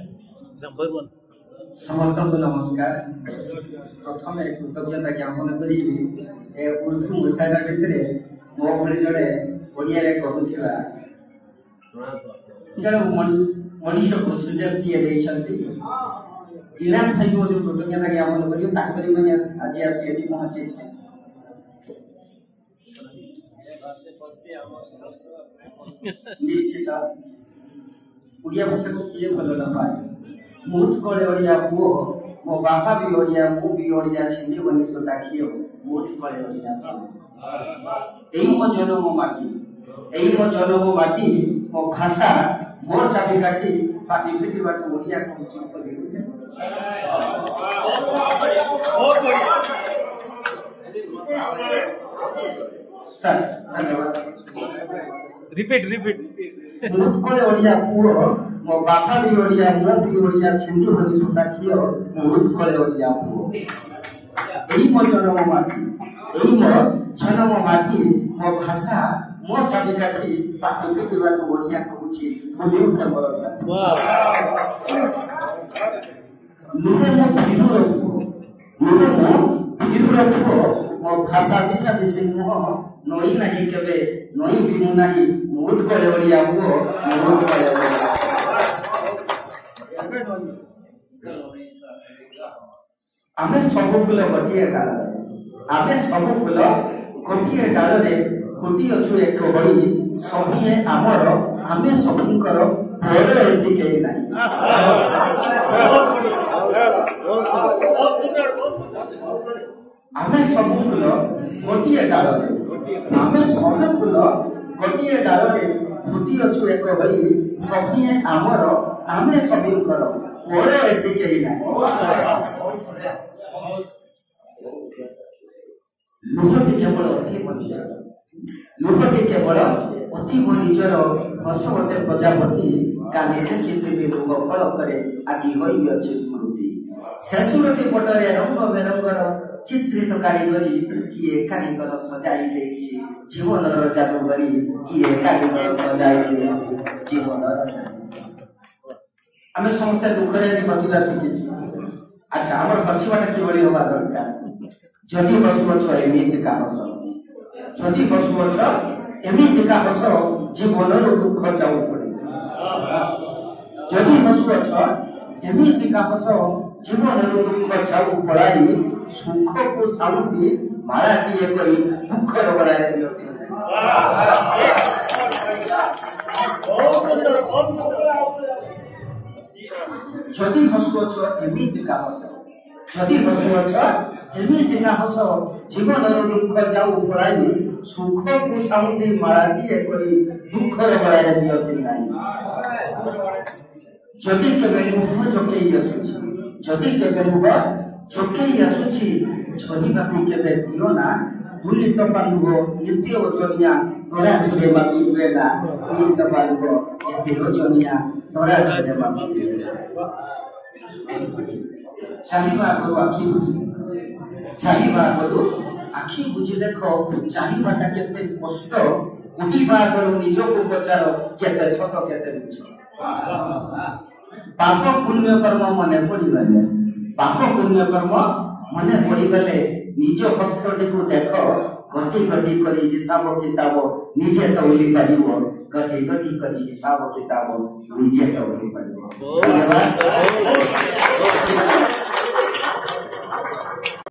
Number 1 समस्त को नमस्कार। प्रथम कृतज्ञता ज्ञापन करी उर्दू भाषा भितर मो भली जड़े ओडिया रे कहूथिला जड़े मनीष को सुजब दिए देइछंती इनाम भाई को कृतज्ञता ज्ञापन करी ताकरी में आज आसी एठी पहुंचे छे। निश्चित ओडिया भाषा को किए भलो न पाए मुझ कोले ओडिया पुओ मो बापा भी ओडिया मु भी ओडिया छिंदी बनी सोता कियो मुझ कोले ओडिया एई मो जन्म माटी एई मो जन्म माटी मो भाषा मो चाबी काटी पाटी फिटी बात ओडिया को चुप कर दियो। सर धन्यवाद। रिपीट मुझ कोले ओडिया पुओ मो बापा भी ओडिया मो भी ओडिया छिंदी बनी सोता कियो मुझ कोले ओडिया पुओ एई मो जन्म माटी एई मो जन्म माटी मो भाषा मो चाबी काटी पाटी फिटी बात ओडिया को छि बोलियो तमरो छ नुने मो भिरुर मो भाषा दिशा दिशि मो नई नाही केबे नई बिमु नाही मुद कोले ओडिया मो मुद कोले ओडिया आमे सब फुल गोटिए डाल आमे सब फुल गोटिए डाल रे फुटी अछु एक बड़ी सभिए आमर आमे सबकर बड़ एति केई नाही आमे सब फुल गोटिए डाल रे आमे सब फुल गोटिए डाल रे फुटी अछु एक बड़ी सभिए आमर आमे सबकर बड़ एति केई नाही लुहटी केवल अति बंचर लुहटी केवल अति निजर हसवते प्रजापति काली देखिते रोग फल करे आदि होई अछि स्मृति शेषुरटी पटरे रंग बेरंगर चित्रित कारीगरी किए कारीगर सजाई देछि जीवनर जादूगरी किए कारीगर सजाई देछि जीवनर आमे समस्त दुखरे बसिला शिखिछि। अच्छा हमर हसिबाटा किबळी होबा दरकार जदि बसुअछ एमिति का हस जदि बसुअछ एमिति का हस जीवनर दुख जाऊ पड़े जदि बसुअछ एमिति का हस जीवनर दुख जाऊ पड़ाई सुख को साउंडी माला किए करी दुख रो बड़ाए दियो जदि बसुअछ एमिति का हस जदि हसुअछ एमिति का हस जीवनर दुख जाऊ पड़ाई सुख को साउंडी माला किए करी दुख रो बड़ाए दियो नाही जदि केबे मुह जकेई आसुछि जदि केबे मुह जकेई आसुछि जदि बापू केबे दियो ना दुई टपालुगो एते ओजनिया तोरा दुरे बापी बेना दुई टपालुगो एते ओजनिया तोरा दुरे बापी चालिबा करू आखी बुझी चालिबा करू आखी बुझी देखो चालिबाटा केते कष्ट उठीबा करू निज को पचार केते सत केते मिछ पाप पुण्य कर्म मने पड़ी गले पाप पुण्य कर्म मने पड़ी गले निज हस्तटी को देखो गटी गटी करी हिसाब किताब निजे तौली परिबो गटी गटी करी हिसाब किताब निजे तौली परिबो। धन्यवाद।